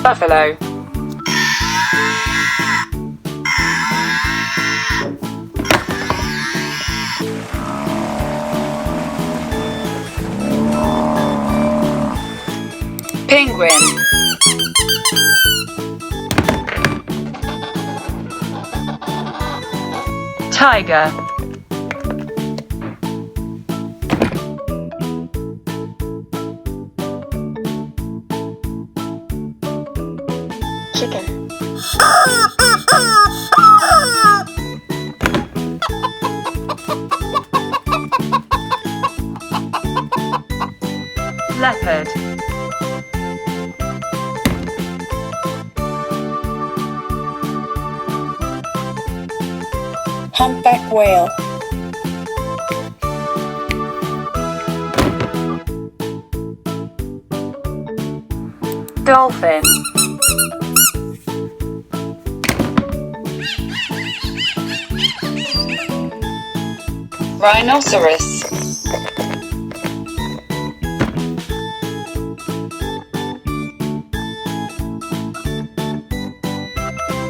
Buffalo. Penguin. Tiger. Chicken. Leopard. Humpback whale. Dolphin. Rhinoceros.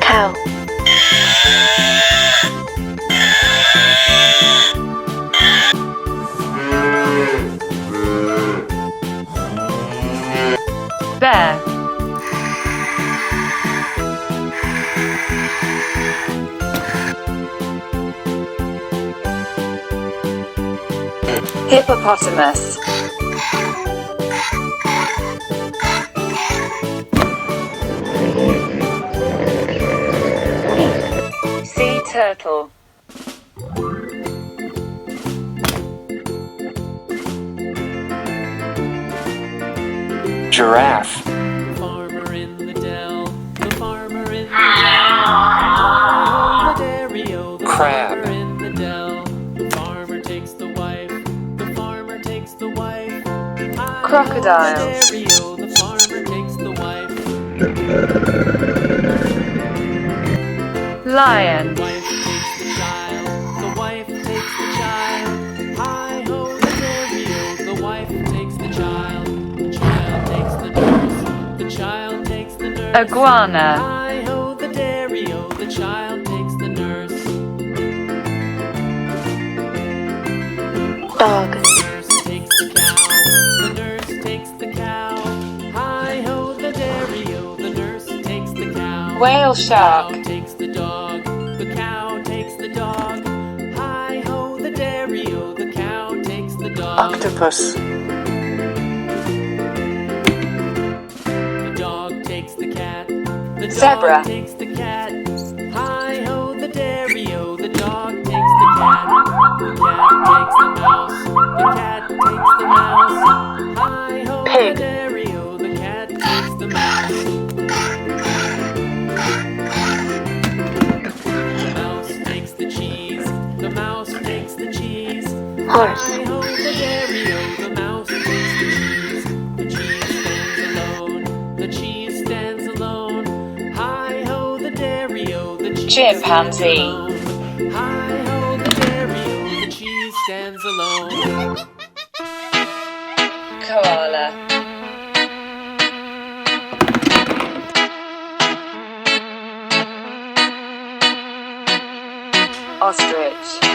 Cow. Bear. Hippopotamus. Sea turtle. Giraffe. The farmer in the dell, the farmer in the dell, the dairy-o, the Crab. farmer in the dell. The farmer takes the wife, the farmer takes the wife. Crocodile. The dairy-o, the farmer takes the wife. Lion. The wife takes the child, the wife takes the child. Hi-ho, the dairy-o, the wife takes the child. The child takes the nurse, the child takes the nurse. Iguana. Hi-ho, the dairy-o, the child takes the nurse. Dog. The nurse takes the cow, the nurse takes the cow. Hi-ho, the dairy-o, the nurse takes the cow. Whale The shark. cow takes the dog, the cow takes the dog. Hi-ho, the dairy-o, the cow takes the dog. Octopus. The dog takes the cat, the Zebra. dog takes the cat. Hi-ho, the dairy-o, the dog takes the cat. The cat takes the mouse, the cat takes the mouse. Hi-ho, the Pig. dairy-o, the cat takes the mouse. The mouse takes the cheese, the mouse takes the cheese. Horse. Hi-ho, the dairy-o, the mouse takes the cheese. The cheese stands alone, the cheese stands alone. Hi-ho, the dairy-o, the cheese Chimpanzee. stands alone. Hi-ho, the dairy-o, the cheese stands alone. Koala. Ostrich.